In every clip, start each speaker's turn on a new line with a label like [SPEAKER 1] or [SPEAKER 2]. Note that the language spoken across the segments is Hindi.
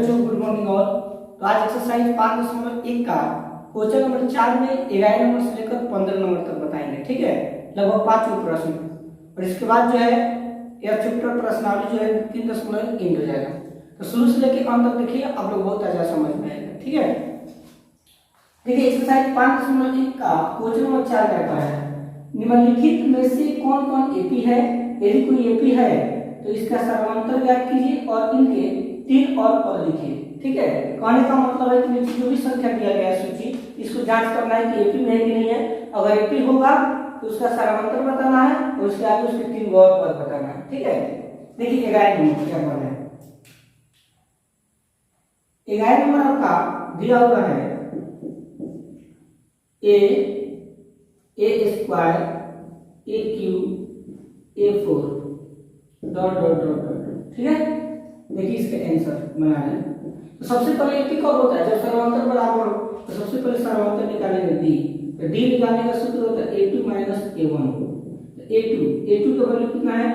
[SPEAKER 1] बच्चों, गुड मॉर्निंग ऑल। तो आज एक्सरसाइज 5.1 का क्वेश्चन नंबर 4 में 11 नंबर से लेकर 15 नंबर तक बताएंगे। ठीक है, लगभग 5 प्रश्न। और इसके बाद जो है यह चैप्टर प्रश्नावली जो है 3.1 हो जाएगा। तो शुरू से लेकर अंत तक देखिए, आप लोग बहुत अच्छा समझ में आएगा। ठीक है, देखिए एक्सरसाइज 5.1 का क्वेश्चन नंबर 4 कहता है निम्नलिखित में से कौन कौन एपी है। यदि कोई एपी है तो इसका सर्वांतर ज्ञात कीजिए और इनके 3 और पद लिखिए। ठीक है, कहने का मतलब है कि नीचे जो भी संख्या दिया गया है सूची, इसको जांच करना है कि एपी में है कि नहीं है। अगर एपी होगा तो उसका सर्वांतर बताना है और उसके आगे उसके 3 और पद बताना है। ठीक है, देखिए 11 नंबर क्या पद है। 11 नंबर आपका दिया हुआ है ए स्क्वायर ए क्यूब ए 4 डॉट डॉट डॉट डॉट। ठीक है, देखिए इसके आंसर बनाने। तो सबसे पहले एपी कब होता है, जब सर्वांतर बराबर हो। तो सबसे पहले सर्वांतर निकालेंगे डी। तो डी निकालने का सूत्र होता है a2 माइनस a1। तो a2 का वैल्यू कितना है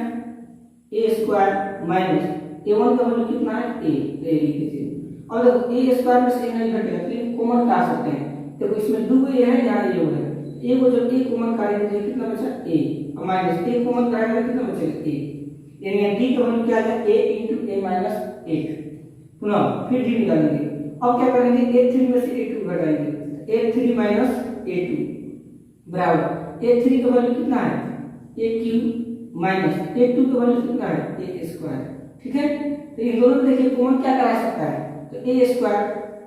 [SPEAKER 1] a स्क्वायर माइनस a1 का वैल्यू कितना है a। लिख लीजिए। और देखो a स्क्वायर में से a नहीं घटेगा तो कॉमन काट सकते हैं। देखो इसमें दो a है, यहाँ a है। a को जब a कॉमन काटेंगे तो कितना बचा a, और माइनस a कॉमन काटेंगे कितना बचेगा a। यानी डी का वैल्यू क्या आ जाएगा a into a माइनस 8। पुनः फिर डी निकालेंगे। अब क्या करेंगे a3 में से a2 घटाएंगे। a3 माइनस a2 बराबर a3 का वैल्यू कितना है a क्यूब माइनस a2 का वैल्यू कितना है a स्क्वायर। ठीक है, तो इन दोनों में देखिए कॉमन क्या करा सकता है, तो a स्क्वायर।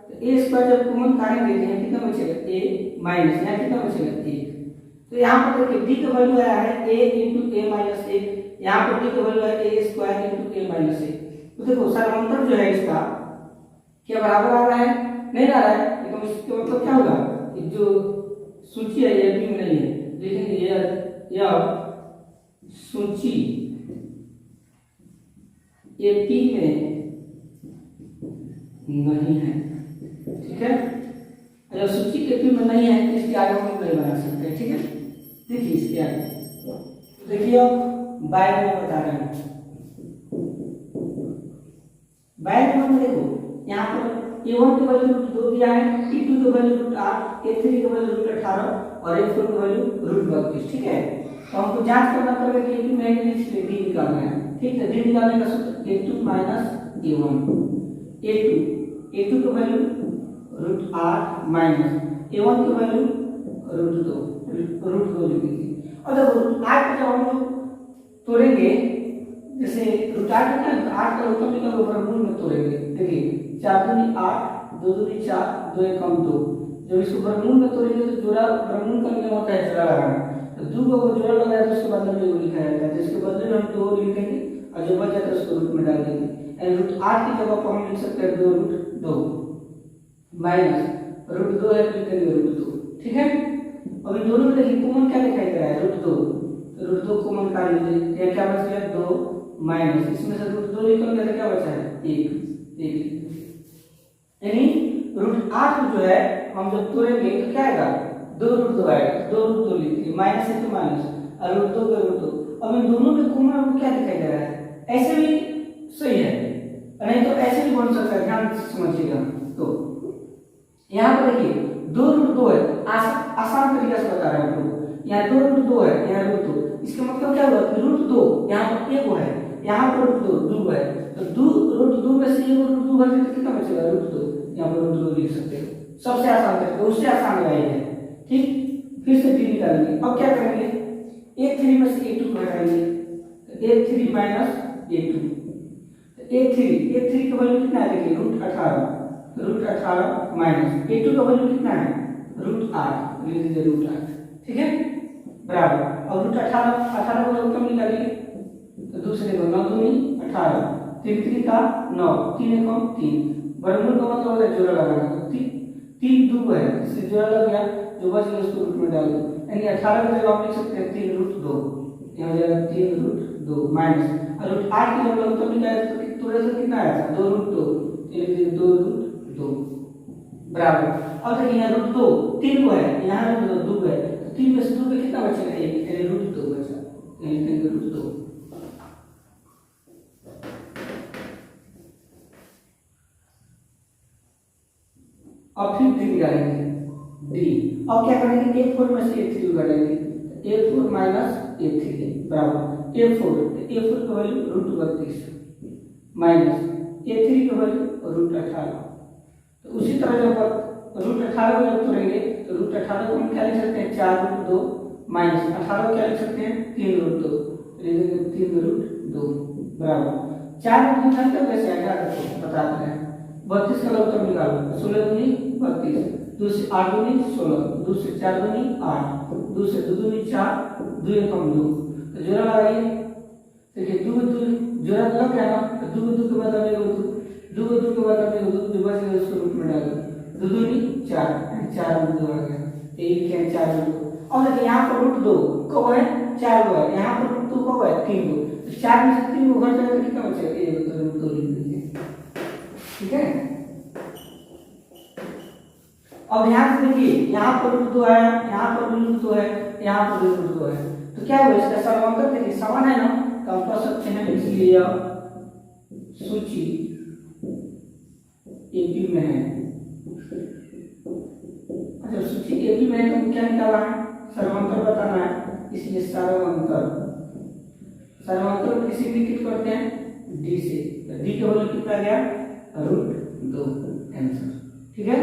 [SPEAKER 1] तो a स्क्वायर जब कॉमन काटेंगे तो यहाँ कितना बचेगा a माइनस, यहाँ कितना बचेगा 1। तो यहाँ पर देखिए d का वैल्यू आया है a into a माइनस 1, यहाँ पर d का वैल्यू है a square into a minus 1। तो देखो सर्वांतर जो है इसका क्या बराबर आ रहा है, नहीं आ रहा है। लेकिन इसका मतलब क्या होगा कि जो सूची है ये भी में नहीं है, लेकिन यह सूची एपी में नहीं है। ठीक है, अगर सूची एपी में नहीं है तो इसके आगे हम नहीं बना सकते। ठीक है, देखिए इसके आगे देखिए अब बाय में बता रहे हैं। बाय में देखो यहाँ पर a1 का वैल्यू √2 दिया है, a2 का वैल्यू √8, a3 का वैल्यू √18 और a4 का वैल्यू √32। ठीक है, तो हमको जांच करना पड़ेगा कि a2 में है कि नहीं, इसलिए d निकालना है। ठीक है, d निकालने का सूत्र a2 माइनस a1। a2 का वैल्यू √8 माइनस a1 का वैल्यू √2 लिख दीजिए। और देखो √8 को जब हम लोग तोड़ेंगे, जैसे √8 है ना, 8 का उत्तर निकालो वर्गमूल में तोड़ेंगे। देखिए 4 दूनी 8, 2 दूनी 4, 2 एकम 2। जब इसको वर्गमूल में तोड़ेंगे तो जोड़ा वर्गमूल का नियम होता है जोड़ा लगाना। तो 2 को जोड़ा लगाया तो उसके बदले में लिखा जाता है, जिसके बदले में हम 2 लिख देंगे और जो बच जाता है उसको रूट में डाल देंगे। यानी √8 की जगह पर हम लिख सकते हैं 2√2 माइनस √2 है तो लिख देंगे √2। ठीक है, अब इन दोनों में देखिए कॉमन क्या दिखाई दे रहा है √2 कॉमन काट लीजिए। ये क्या बच गया 2 माइनस इसमें से √2 निकल गया तो क्या बचा है 1। यानी √8 जो है हम जब तोड़ेंगे तो क्या आएगा 2√2 आएगा। 2√2 लिखिए, माइनस है तो माइनस और √2 का √2। अब इन दोनों में कॉमन हमको क्या दिखाई दे रहा है, ऐसे भी सही है, नहीं तो ऐसे भी बन सकता है। ध्यान से समझिएगा। तो यहाँ पर देखिए 2√2 है, आसान तरीके से बता रहे हैं आपको। यहाँ 2√2 है, यहाँ √2। इसका मतलब क्या हुआ कि √2 यहाँ पर 1 है, यहाँ पर √2 है। तो 2√2 में से 1 √2 घटे तो कितना बचेगा √2। यहाँ पर √2 लिख सकते हो, सबसे आसान तरीका, उससे आसान है ये। ठीक, फिर से d निकालेंगे। अब क्या करेंगे a3 में से a2 घटाएंगे, a3 माइनस a2। a3 का वैल्यू कितना है देखिए √18 माइनस a2 का वैल्यू कितना है √8, लिख दीजिए √8। ठीक है, बराबर। और √18 को जब कम निकालिए तो दूसरे को 9 दूनी 18, 3 का 9, 3 एकम 3। वर्गमूल का मतलब होता है जोड़ा लगाना। तो 3 2 है, इससे जोड़ा लग गया, जो बच गया उसको रूट में डाल दो। यानी 18 की जगह आप लिख सकते हैं 3√2, यहाँ हो जाएगा 3√2 माइनस और √8 की जगह उत्तर निकाले तो थोड़ा सा कितना आया था 2√2, यानी 2√2 बराबर। अब देखिए यहाँ √2 3 को है, यहाँ 2 है, तो 3 में से 2 पे कितना बचेगा 1, यानी √2 बचा, यानी लिखेंगे √2। और फिर डी निकालेंगे डी। अब क्या करेंगे A4 में से A3 घटाएंगे A4 माइनस A3 बराबर A4 की वैल्यू √32 माइनस A3 की वैल्यू √18। तो उसी तरह जब √18 को जब तोड़ेंगे तो √18 को हम क्या लिख सकते हैं 4√2 माइनस 18 क्या लिख सकते हैं 3√2 3√2 बराबर 4 निकालते वैसे आएगा बताते हैं 32 का उत्तर निकालो 16 दूनी 32 2 से 8 दूनी 16 2 से 4 दूनी 8 2 से 2 दूनी 4 2 कम 2 तो जोड़ा लगाइए देखिए 2 जोड़ा लग गया ना तो 2 के बाद में 2 के बाद में 2 जो बच गया उसको रूट में डालो 2 दूनी 4 4 2 आ गया एक क्या 4 2 और देखिए यहाँ पर √2 कब है 4 है यहाँ पर √2 कब है 3 तो 4 में से 3 घट जाएगा तो कितना बचेगा 1 तो √2 लिख दीजिए ठीक है। अब यहाँ से देखिए यहाँ पर √2 है यहाँ पर √2 है यहाँ पर √2 है तो क्या होगा इसका समांतर देखिए समान है ना तो हम कह सकते हैं इसलिए सूची एपी में है। अच्छा सूची एपी में है तो क्या निकालना है सर्वांतर बताना है इसलिए सर्वांतर किसी लिखित करते हैं डी से डी का वैल्यू कितना गया √2 आंसर ठीक है।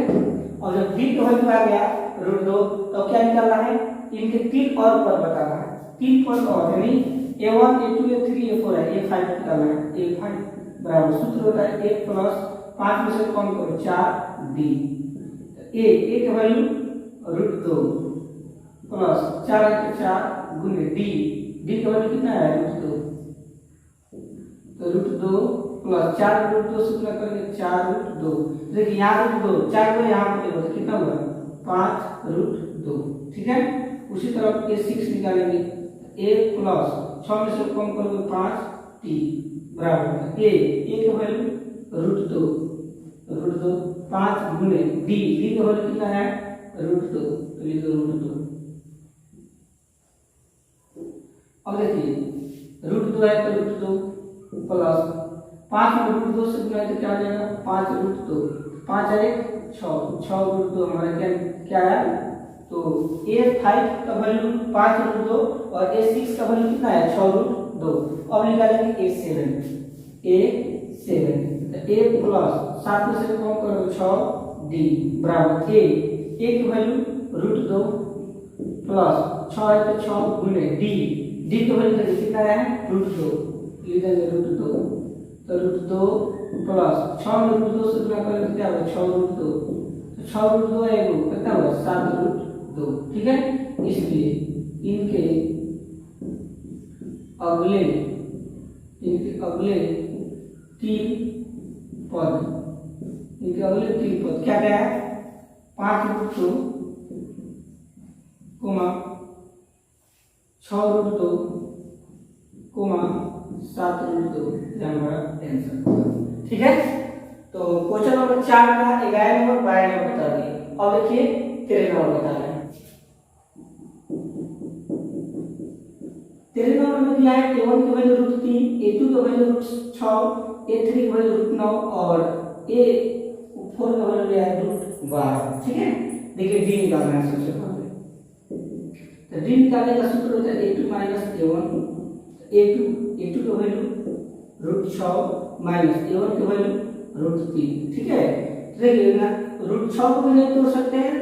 [SPEAKER 1] और जब डी का वैल्यू आ गया √2 तो क्या निकालना है इनके 3 और पद बताना है 3 पद और यानी A1 A2 A3 A4 है A5 निकालना है A5 बराबर सूत्र होता है 1 प्लस 5 में से कम करो 4 डी A का वैल्यू √2 प्लस 4 के 4 गुने डी का वैल्यू कितना है √2 तो √2 प्लस 4 √2 से गुणा करेंगे 4 √2 देखिए यहाँ √2 4 को यहाँ पर तो कितना हुआ 5 √2 ठीक है। उसी तरह A6 निकालेंगे A प्लस 6 में से कम करोगे 5 टी बराबर A का वैल्यू √2 5 गुने डी का वैल्यू कितना है √2 तो लिख दो √2। अब देखिए √2 है तो √2 प्लस 5 में √2 से गुना तो क्या हो जाएगा 5 √2 5 है 6 √2 हमारा क्या है तो A5 का वैल्यू 5 √2 और A6 का वैल्यू कितना है 6 √2। अब निकालेंगे A7 तो A प्लस 7 में से कम करो 6 डी बराबर A की वैल्यू √2 प्लस 6 है तो 6 गुने डी का वैल्यू कितना है √2 लिख देंगे √2 तो √2 प्लस 6 में √2 से गुणा करेंगे क्या होगा 6 √2 तो 6 √2 है वो कितना होगा 7 √2 ठीक है। इसलिए इनके अगले 3 पद क्या क्या है 5 √2 6 √2 7 √2 हमारा आंसर ठीक है। तो क्वेश्चन नंबर 4 का 11 नंबर 12 नंबर बता दिए। अब देखिए 13 नंबर बता रहे हैं 13 नंबर में दिया है A1 की वैल्यू √3 A2 की वैल्यू √6 A3 की वैल्यू √9 और A4 का वैल्यू है √12 ठीक है। देखिए डी निकालना है सबसे पहले तो डी निकालने का सूत्र होता है A2 माइनस A1 A2 का वैल्यू √6 माइनस A1 का वैल्यू √3 ठीक है। देखिए ना √6 को भी नहीं तोड़ सकते हैं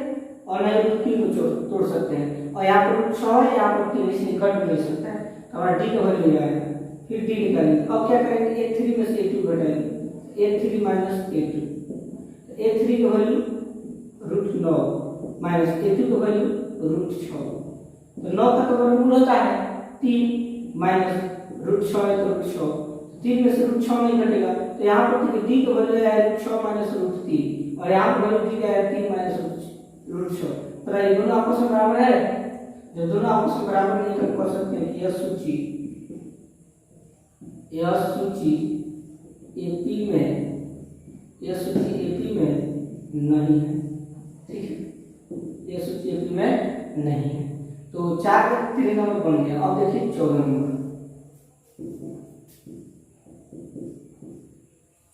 [SPEAKER 1] और ना √3 को तोड़ सकते हैं और यहाँ पर √6 है यहाँ पर 3 इसलिए कट भी नहीं सकता है तो हमारा डी का वैल्यू आएगा फिर डी निकालेंगे। अब क्या करेंगे A3 में से A2 घटाएंगे A3 माइनस A2 A3 का वैल्यू √9 माइनस A2 का वैल्यू √6 तो 9 का तो वर्गमूल होता है 3 माइनस √6 है तो √6 3 में से √6 नहीं घटेगा तो यहाँ पर डी का वैल्यू है √6 माइनस √3 और यहाँ पर वैल्यू डी का है 3 माइनस √6 तो ये दोनों आपस में बराबर है। जो दोनों आपस में बराबर नहीं तो कर सकते हैं यह सूची एपी में नहीं है ठीक है। यह सूची एपी में नहीं है तो 4 का 3 नंबर बन गया। अब देखिए 14 नंबर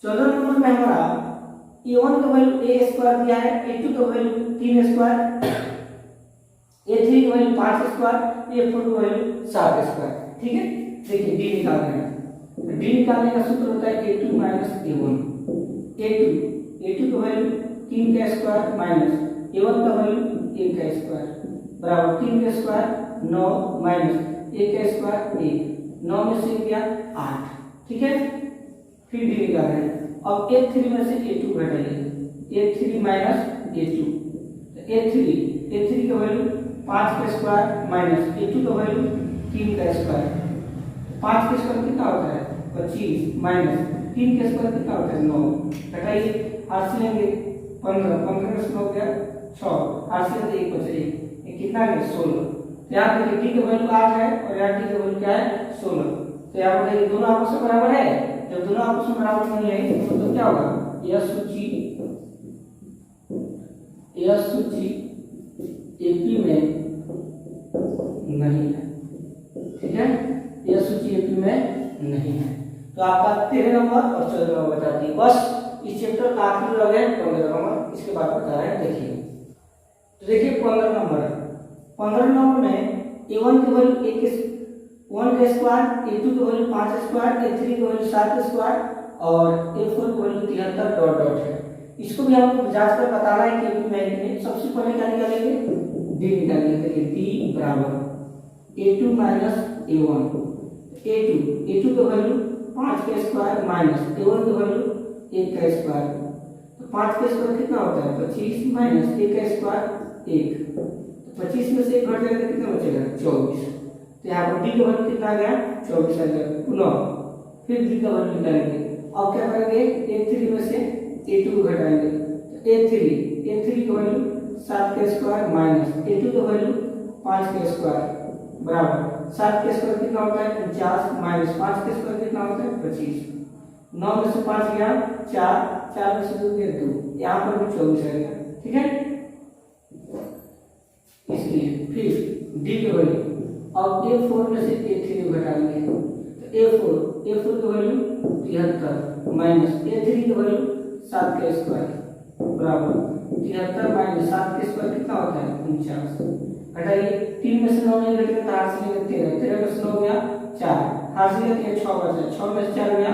[SPEAKER 1] 14 नंबर में हमारा A1 का वैल्यू a स्क्वायर दिया है, A2 का वैल्यू 3 स्क्वायर, A3 का वैल्यू 5 स्क्वायर, A4 का वैल्यू 7 स्क्वायर। ठीक है, देखिए D निकालना है। D निकालने का सूत्र होता है A2 माइनस A1। A2 का वैल्यू 3 का स्क्वायर माइनस A1 का वैल्यू 1 का स्क्वायर बराबर 3 का स्क्वायर 9 माइनस 1 का स्क्वायर 1, 9 में से गया 8। ठीक है, फिर D निकाल रहे हैं। अब A3 में से A2 घटाइए, A3 minus A2, A3 का वैल्यू 5 का स्क्वायर माइनस A2 का वैल्यू 3 का स्क्वायर। 5 का स्क्वायर कितना होता है 25 माइनस 3 का स्क्वायर कितना होता है 9। घटाइए, आठ से लेंगे 15, 15 में से 9 गया 6, 8 से 1 बचा 1, ये कितना है 16। यहाँ पे D का वैल्यू 8 है और यहाँ D का वैल्यू क्या है 16। तो यहाँ पर दोनों आपस में बराबर है। जब दोनों आपस में बराबर नहीं है तो मतलब क्या होगा, यह सूची एपी में नहीं है। ठीक है, यह सूची एपी में नहीं है। तो आपका 13 नंबर और 14 नंबर बता दिए। बस इस चैप्टर का आखिरी लग है 15 नंबर, इसके बाद बता रहे हैं। देखिए तो देखिए 15 नंबर में A1 की वैल्यू 1 का स्क्वायर, A2 की वैल्यू 5 स्क्वायर, A3 की वैल्यू 7 स्क्वायर और A4 की वैल्यू 73 डॉट डॉट है। इसको भी आपको जांच कर बताना है कि मैं में सबसे पहले क्या निकालेंगे, D निकालेंगे। D बराबर A2 माइनस A1। A2 का वैल्यू 5 का स्क्वायर माइनस A1 का वैल्यू 1 का स्क्वायर। तो 5 का स्क्वायर कितना होता है 25 माइनस 1 का स्क्वायर 1। तो 25 में से 1 घट जाएगा, कितना बचेगा 24। तो यहाँ पर D का वैल्यू कितना आ गया 24 आ गया। पुनः फिर D का वैल्यू निकालेंगे। अब क्या करेंगे, A3 में से A2 को घटाएंगे। तो A3 का वैल्यू 7 का स्क्वायर माइनस A2 का वैल्यू 5 का स्क्वायर बराबर 7 का स्क्वायर कितना होता है 49 माइनस 5 का स्क्वायर कितना होता है 25। 9 में से 5 गया 4, 4 में से 2 गया 2, यहाँ पर भी 24 आएगा। ठीक है, इसलिए फिर D का वैल्यू अब A4 में से A3 को घटाएंगे। तो A4 का वैल्यू 73 माइनस A3 का वैल्यू 7 का स्क्वायर बराबर 73 माइनस 7 का स्क्वायर कितना होता है 49। घटाइए, 3 में से 9 नहीं घटेगा तो 8 से लेकर 13, 13 में से 9 गया 4, 8 से लेकर 6 बचा, 6 में से 4 गया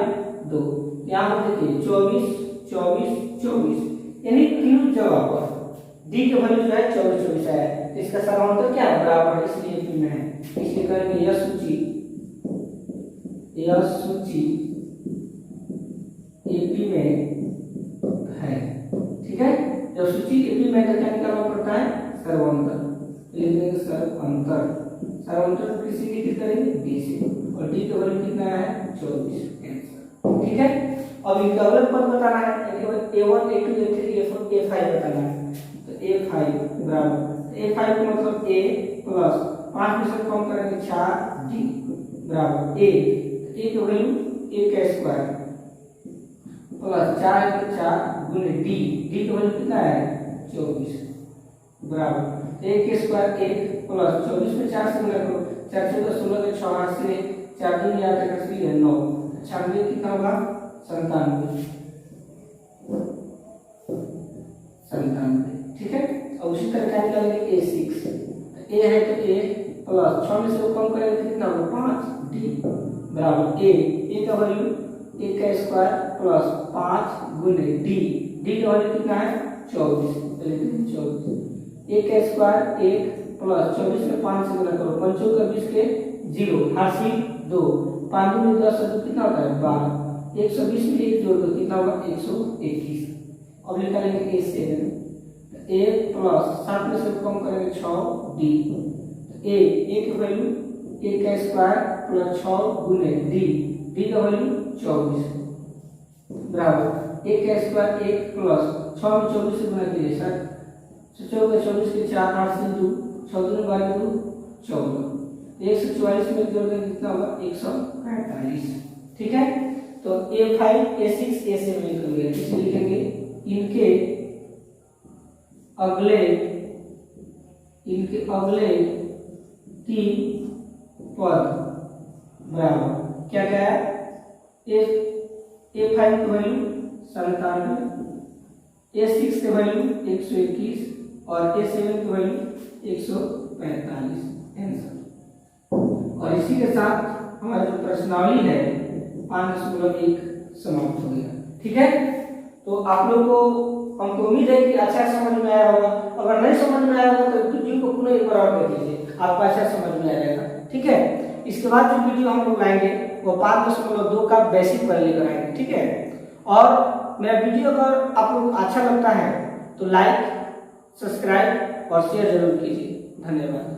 [SPEAKER 1] 2। यहाँ पर देखिए 24 यानी तीनों जगह पर D का वैल्यू जो है 24 है। तो इसका समांतर क्या है बराबर, इसलिए P में है। इसलिए करेंगे यह सूची AP में है। ठीक है, जब सूची AP में है तो क्या निकालना पड़ता है सर्वांतर। लिख देंगे सर्वांतर किसी की करेंगे D से, और D का वैल्यू कितना है 24 आंसर। ठीक है, अब इनका अवयव पद बताना है, A1 A2 A3 A4 A5 बताना है। तो A5 बराबर A5 का मतलब A प्लस 5 में से कम करेंगे 4D बराबर A का वैल्यू 1 का स्क्वायर प्लस 4 के 4 गुने D का वैल्यू कितना है 24 बराबर 1 के स्क्वायर 1 प्लस 24 में 4 से गुणा करो, 4 से 16 के 6 8 से 4 दूनी 8 का 3 है 9, 96 कितना होगा 97। ठीक है, और उसी तरह क्या निकालेंगे A6। A है तो A प्लस 6 में से कम करेंगे तो कितना होगा 5D बराबर A का वैल्यू 1 का स्क्वायर प्लस 5 गुने D का वैल्यू कितना है 24, तो 24 1 का स्क्वायर 1 प्लस 24 में 5 से गुणा करो, 5 का 20 के 0 हासिल 2, 5 में 10 से कितना होता है 12, 120 में 1 जोड़ दो कितना होगा 121। अब निकालेंगे A7। A प्लस 7 में से कम करेंगे 6D। A की वैल्यू 1 का स्क्वायर प्लस 6 गुने D का वैल्यू 24 बराबर 1 का स्क्वायर 1 प्लस 6 में 24 से गुणा कीजिए सर, 24 के 4 8 से 2, 14 बाई 2 14, 144 में जोड़ देंगे कितना होगा 145। ठीक है, तो A5 A6 A7 निकल गया। इसमें लिखेंगे इनके अगले 3 पद बराबर क्या क्या है A5 की वैल्यू 97, A6 की वैल्यू 121 और A7 की वैल्यू 145 आंसर। और इसी के साथ हमारा जो प्रश्नावली है 5.1 समाप्त हो गया। ठीक है, तो आप लोगों को हमको उम्मीद है कि अच्छा समझ में आया होगा। अगर नहीं समझ में आया होगा तो वीडियो को पुनः एक बार और देख लीजिए, आपको अच्छा समझ में आ जाएगा। ठीक है, इसके बाद जो वीडियो हम लोग लाएंगे वो 5.2 का बेसिक वाला लेकर आएंगे। ठीक है, और मेरा वीडियो अगर आप लोग अच्छा लगता है तो लाइक, सब्सक्राइब और शेयर जरूर कीजिए। धन्यवाद।